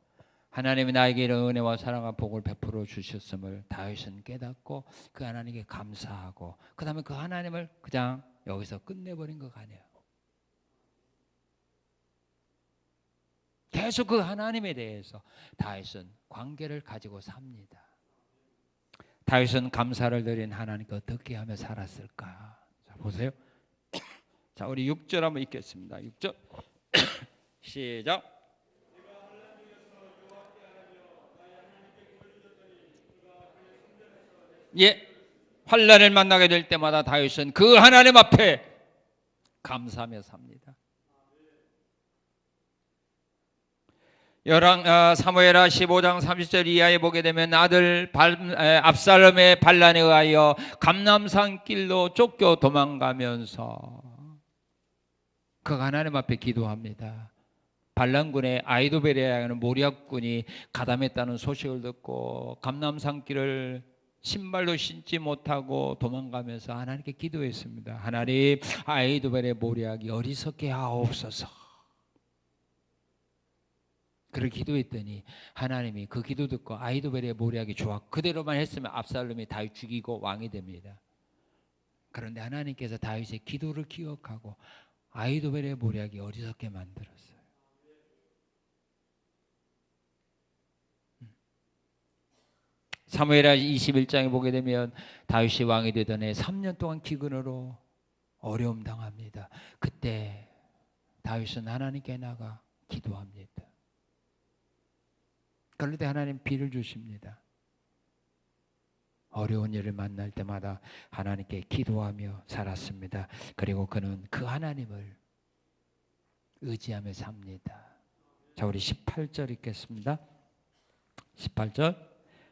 A: 하나님이 나에게 이런 은혜와 사랑과 복을 베풀어 주셨음을 다윗은 깨닫고 그 하나님께 감사하고 그 다음에 그 하나님을 그냥 여기서 끝내버린 것 아니에요. 계속 그 하나님에 대해서 다윗은 관계를 가지고 삽니다. 다윗은 감사를 드린 하나님께 어떻게 하며 살았을까? 자, 보세요. 자, 우리 6절 한번 읽겠습니다. 6절 시작. 예, 환난을 만나게 될 때마다 다윗은 그 하나님 앞에 감사하며 삽니다. 사무엘하 15장 30절 이하에 보게 되면 아들 압살롬의 반란에 의하여 감람산 길로 쫓겨 도망가면서 그 하나님 앞에 기도합니다. 반란군의 아히도벨이라고 하는 모략군이 가담했다는 소식을 듣고 감람산 길을 신발도 신지 못하고 도망가면서 하나님께 기도했습니다. 하나님, 아히도벨의 모략이 어리석게 하옵소서. 그렇게 기도했더니 하나님이 그 기도 듣고 아히도벨의 모략이 좋아 그대로만 했으면 압살롬이 다윗 죽이고 왕이 됩니다. 그런데 하나님께서 다윗의 기도를 기억하고 아히도벨의 모략이 어리석게 만들었어요. 사무엘하 21장에 보게 되면 다윗이 왕이 되던 해 3년 동안 기근으로 어려움 당합니다. 그때 다윗은 하나님께 나가 기도합니다. 그런데 하나님 비를 주십니다. 어려운 일을 만날 때마다 하나님께 기도하며 살았습니다. 그리고 그는 그 하나님을 의지하며 삽니다. 자, 우리 18절 읽겠습니다. 18절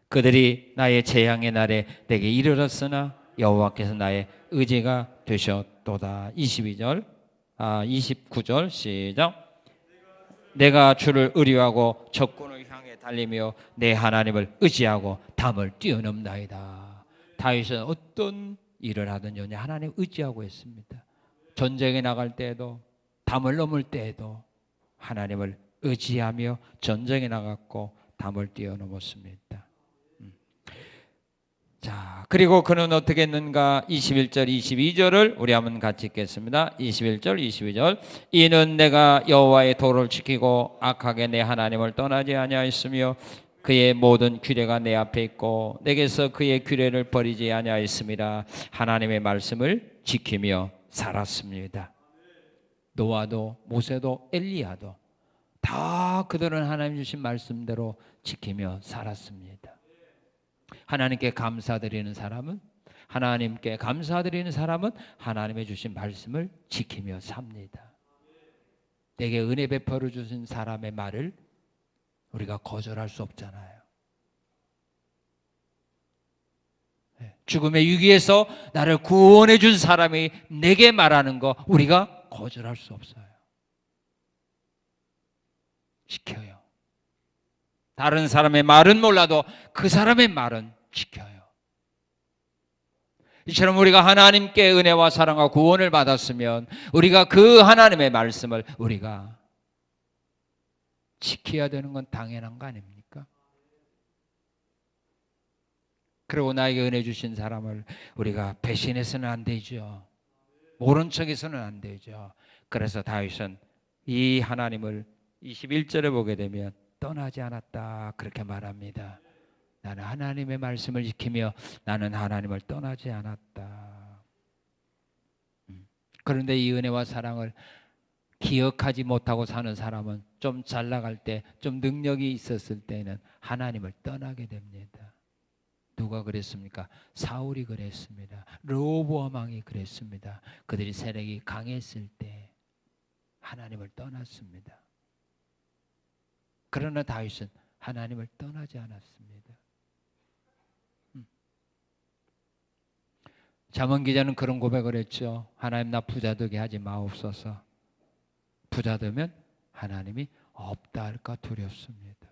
A: 그들이 나의 재앙의 날에 내게 이르렀으나 여호와께서 나의 의지가 되셨도다. 29절 시작. 내가 주를 의뢰하고 적군을 향해 달리며 내 하나님을 의지하고 담을 뛰어넘나이다. 다윗은 어떤 일을 하든지 하나님 의지하고 있습니다. 전쟁에 나갈 때에도 담을 넘을 때에도 하나님을 의지하며 전쟁에 나갔고 담을 뛰어넘었습니다. 자, 그리고 그는 어떻게 했는가? 21절, 22절을 우리 한번 같이 읽겠습니다. 21절, 22절. 이는 내가 여호와의 도를 지키고 악하게 내 하나님을 떠나지 아니하였으며 그의 모든 규례가 내 앞에 있고 내게서 그의 규례를 버리지 아니하였음이라. 하나님의 말씀을 지키며 살았습니다. 노아도 모세도 엘리야도 다 그들은 하나님 주신 말씀대로 지키며 살았습니다. 하나님께 감사드리는 사람은 하나님의 주신 말씀을 지키며 삽니다. 내게 은혜 베풀어 주신 사람의 말을 우리가 거절할 수 없잖아요. 죽음의 위기에서 나를 구원해 준 사람이 내게 말하는 거 우리가 거절할 수 없어요. 지켜요. 다른 사람의 말은 몰라도 그 사람의 말은 지켜요. 이처럼 우리가 하나님께 은혜와 사랑과 구원을 받았으면 우리가 그 하나님의 말씀을 우리가 지켜야 되는 건 당연한 거 아닙니까? 그리고 나에게 은혜 주신 사람을 우리가 배신해서는 안 되죠. 모른 척해서는 안 되죠. 그래서 다윗은 이 하나님을 21절에 보게 되면 떠나지 않았다 그렇게 말합니다. 나는 하나님의 말씀을 지키며 나는 하나님을 떠나지 않았다. 그런데 이 은혜와 사랑을 기억하지 못하고 사는 사람은 좀 잘 나갈 때, 좀 능력이 있었을 때는 하나님을 떠나게 됩니다. 누가 그랬습니까? 사울이 그랬습니다. 르호보암 왕이 그랬습니다. 그들이 세력이 강했을 때 하나님을 떠났습니다. 그러나 다윗은 하나님을 떠나지 않았습니다. 잠언 기자는 그런 고백을 했죠. 하나님 나 부자 되게 하지 마옵소서. 부자 되면 하나님이 없다 할까 두렵습니다.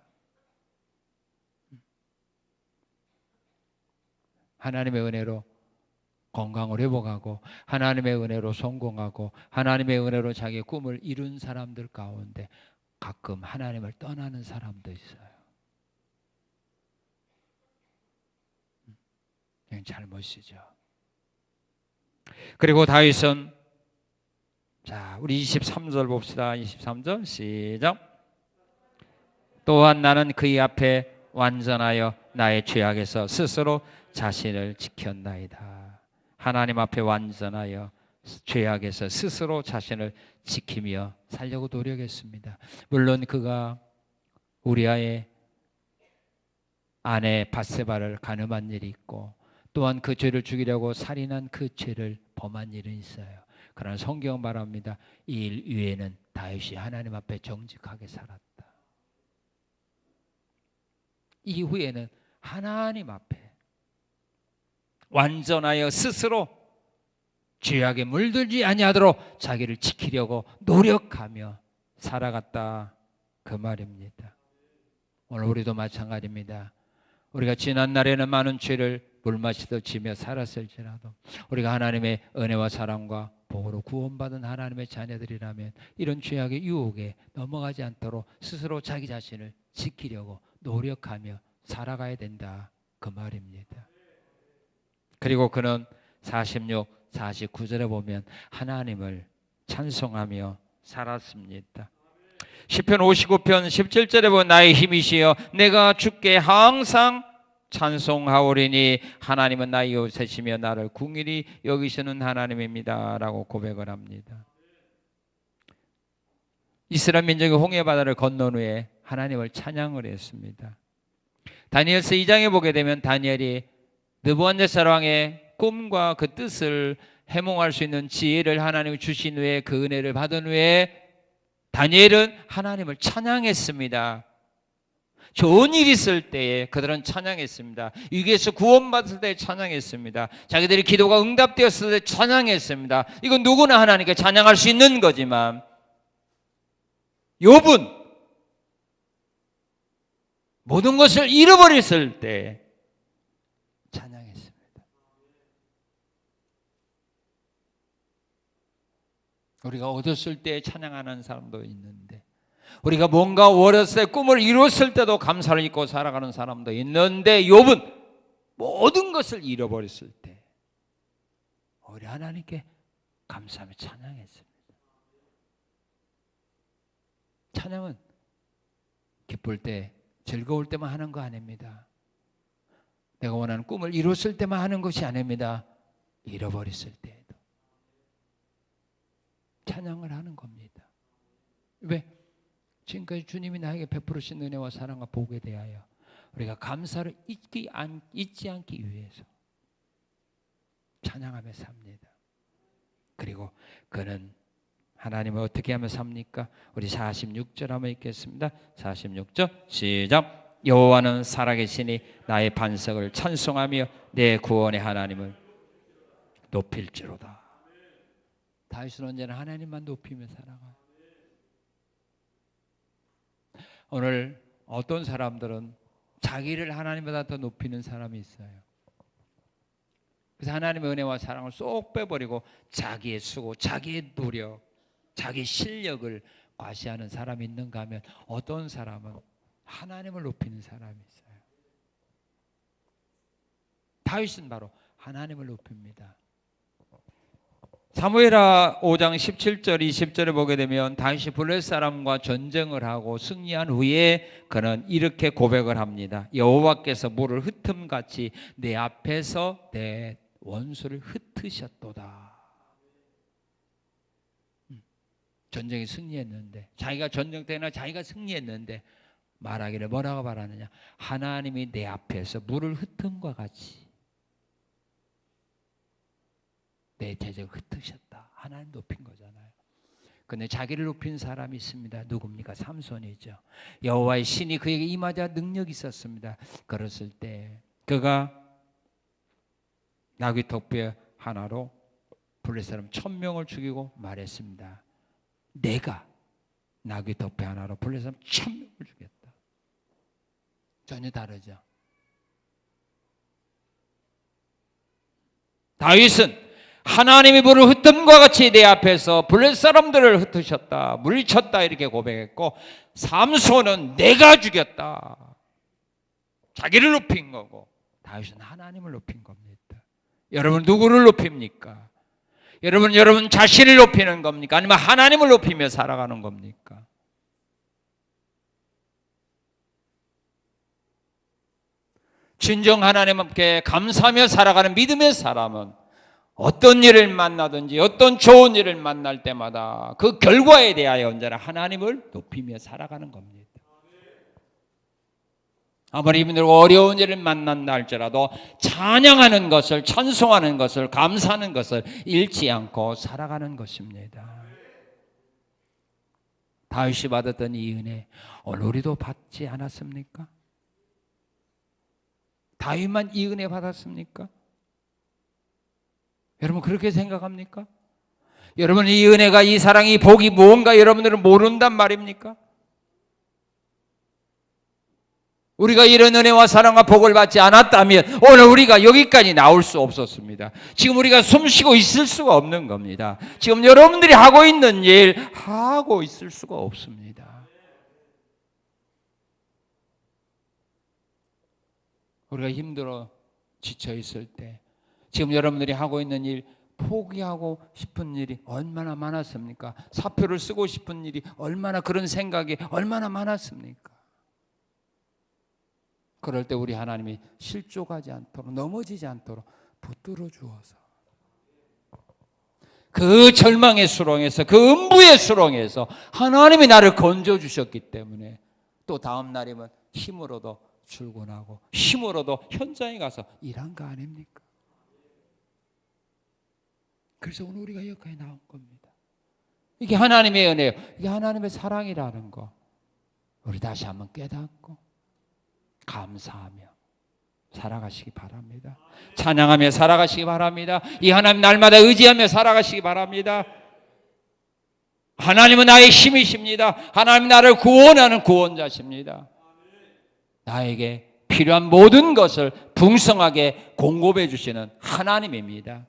A: 하나님의 은혜로 건강을 회복하고 하나님의 은혜로 성공하고 하나님의 은혜로 자기의 꿈을 이룬 사람들 가운데 가끔 하나님을 떠나는 사람도 있어요. 이건 잘못이죠. 그리고 다윗은 자, 우리 23절 봅시다. 23절 시작. 또한 나는 그의 앞에 완전하여 나의 죄악에서 스스로 자신을 지켰나이다. 하나님 앞에 완전하여 죄악에서 스스로 자신을 지키며 살려고 노력했습니다. 물론 그가 우리아의 아내 밧세바를 간음한 일이 있고 또한 그 죄를 죽이려고 살인한 그 죄를 범한 일은 있어요. 그러나 성경 말합니다. 이 일 위에는 다윗이 하나님 앞에 정직하게 살았다. 이후에는 하나님 앞에 완전하여 스스로 죄악에 물들지 아니하도록 자기를 지키려고 노력하며 살아갔다 그 말입니다. 오늘 우리도 마찬가지입니다. 우리가 지난 날에는 많은 죄를 물마시듯 지며 살았을지라도 우리가 하나님의 은혜와 사랑과 복으로 구원받은 하나님의 자녀들이라면 이런 죄악의 유혹에 넘어가지 않도록 스스로 자기 자신을 지키려고 노력하며 살아가야 된다 그 말입니다. 그리고 그는 46, 49절에 보면 하나님을 찬송하며 살았습니다. 시편 59편 17절에 보면 나의 힘이시여 내가 주께 항상 찬송하오리니 하나님은 나의 요새시며 나를 궁일이 여기시는 하나님입니다 라고 고백을 합니다. 이스라엘 민족이 홍해바다를 건넌 후에 하나님을 찬양을 했습니다. 다니엘서 2장에 보게 되면 다니엘이 느부갓네살 왕의 꿈과 그 뜻을 해몽할 수 있는 지혜를 하나님이 주신 후에 그 은혜를 받은 후에 다니엘은 하나님을 찬양했습니다. 좋은 일이 있을 때에 그들은 찬양했습니다. 위기에서 구원받을 때 찬양했습니다. 자기들의 기도가 응답되었을 때 찬양했습니다. 이건 누구나 하나님께 찬양할 수 있는 거지만 욥은 모든 것을 잃어버렸을 때 찬양했습니다. 우리가 얻었을 때 찬양하는 사람도 있는데, 우리가 뭔가 어렸을 때 꿈을 이뤘을 때도 감사를 잊고 살아가는 사람도 있는데, 욥은 모든 것을 잃어버렸을 때 우리 하나님께 감사하며 찬양했습니다. 찬양은 기쁠 때, 즐거울 때만 하는 거 아닙니다. 내가 원하는 꿈을 이뤘을 때만 하는 것이 아닙니다. 잃어버렸을 때에도 찬양을 하는 겁니다. 왜? 지금까지 주님이 나에게 베풀으신 은혜와 사랑과 복에 대하여 우리가 감사를 잊지 않기 위해서 찬양하며 삽니다. 그리고 그는 하나님을 어떻게 하며 삽니까? 우리 46절 한번 읽겠습니다. 46절 시작. 여호와는 살아계시니 나의 반석을 찬송하며 내 구원의 하나님을 높일지로다. 다윗은 언제나 하나님만 높이며 살아가. 오늘 어떤 사람들은 자기를 하나님보다 더 높이는 사람이 있어요. 그래서 하나님의 은혜와 사랑을 쏙 빼버리고 자기의 수고, 자기의 노력, 자기 실력을 과시하는 사람이 있는가 하면 어떤 사람은 하나님을 높이는 사람이 있어요. 다윗은 바로 하나님을 높입니다. 사무엘하 5장 17절 20절에 보게 되면 다윗이 블레셋 사람과 전쟁을 하고 승리한 후에 그는 이렇게 고백을 합니다. 여호와께서 물을 흩음같이 내 앞에서 내 원수를 흩으셨도다. 전쟁에 승리했는데, 자기가 전쟁 때나 자기가 승리했는데 말하기를 뭐라고 말하느냐? 하나님이 내 앞에서 물을 흩음과 같이 내 대적을 흩으셨다. 하나님 높인 거잖아요. 근데 자기를 높인 사람이 있습니다. 누굽니까? 삼손이죠. 여호와의 신이 그에게 임하자 능력이 있었습니다. 그랬을 때 그가 나귀 덕배 하나로 블레셋 사람 1000명을 죽이고 말했습니다. 내가 나귀 덕배 하나로 블레셋 사람 1000명을 죽였다. 전혀 다르죠. 다윗은 하나님이 물을 흩음과 같이 내 앞에서 블레셋 사람들을 흩으셨다, 물리쳤다 이렇게 고백했고, 삼손은 내가 죽였다, 자기를 높인 거고, 다윗은 하나님을 높인 겁니다. 여러분 누구를 높입니까? 여러분 자신을 높이는 겁니까? 아니면 하나님을 높이며 살아가는 겁니까? 진정 하나님께 감사하며 살아가는 믿음의 사람은 어떤 일을 만나든지 어떤 좋은 일을 만날 때마다 그 결과에 대하여 언제나 하나님을 높이며 살아가는 겁니다. 아무리 힘들고 어려운 일을 만난다 할지라도 찬양하는 것을, 찬송하는 것을, 감사하는 것을 잃지 않고 살아가는 것입니다. 다윗이 받았던 이 은혜 오늘 우리도 받지 않았습니까? 다윗만 이 은혜 받았습니까? 여러분 그렇게 생각합니까? 여러분 이 은혜가, 이 사랑이, 이 복이 무언가 여러분들은 모른단 말입니까? 우리가 이런 은혜와 사랑과 복을 받지 않았다면 오늘 우리가 여기까지 나올 수 없었습니다. 지금 우리가 숨쉬고 있을 수가 없는 겁니다. 지금 여러분들이 하고 있는 일 하고 있을 수가 없습니다. 우리가 힘들어 지쳐 있을 때 지금 여러분들이 하고 있는 일, 포기하고 싶은 일이 얼마나 많았습니까? 사표를 쓰고 싶은 일이 얼마나, 그런 생각이 얼마나 많았습니까? 그럴 때 우리 하나님이 실족하지 않도록, 넘어지지 않도록 붙들어 주어서 그 절망의 수렁에서, 그 음부의 수렁에서 하나님이 나를 건져 주셨기 때문에 또 다음 날이면 힘으로도 출근하고 힘으로도 현장에 가서 일한 거 아닙니까? 그래서 오늘 우리가 여기까지 나온 겁니다. 이게 하나님의 은혜예요. 이게 하나님의 사랑이라는 거 우리 다시 한번 깨닫고 감사하며 살아가시기 바랍니다. 찬양하며 살아가시기 바랍니다. 이 하나님 날마다 의지하며 살아가시기 바랍니다. 하나님은 나의 힘이십니다. 하나님은 나를 구원하는 구원자십니다. 나에게 필요한 모든 것을 풍성하게 공급해 주시는 하나님입니다.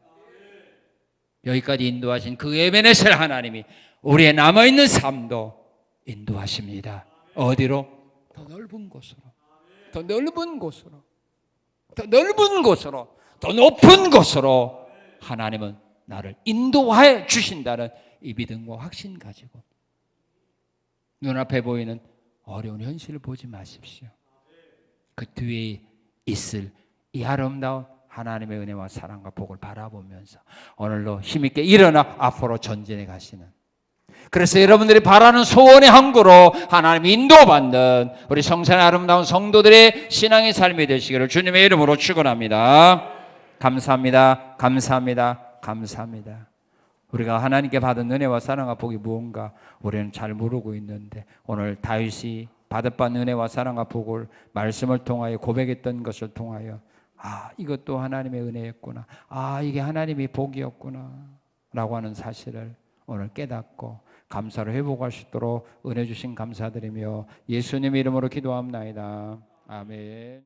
A: 여기까지 인도하신 그 에베네셀 하나님이 우리의 남아있는 삶도 인도하십니다. 어디로? 더 넓은 곳으로, 더 넓은 곳으로, 더 넓은 곳으로, 더 높은 곳으로 하나님은 나를 인도해 주신다는 이 믿음과 확신 가지고 눈앞에 보이는 어려운 현실을 보지 마십시오. 그 뒤에 있을 이 아름다운 하나님의 은혜와 사랑과 복을 바라보면서 오늘도 힘있게 일어나 앞으로 전진해 가시는, 그래서 여러분들이 바라는 소원의 항구로 하나님 인도받는 우리 성산의 아름다운 성도들의 신앙의 삶이 되시기를 주님의 이름으로 축원합니다. 감사합니다. 감사합니다. 감사합니다. 우리가 하나님께 받은 은혜와 사랑과 복이 무언가 우리는 잘 모르고 있는데, 오늘 다윗이 받은 은혜와 사랑과 복을 말씀을 통하여 고백했던 것을 통하여 이것도 하나님의 은혜였구나, 이게 하나님의 복이었구나 라고 하는 사실을 오늘 깨닫고 감사를 회복할 수 있도록 은혜 주신 감사드리며 예수님의 이름으로 기도합나이다. 아멘.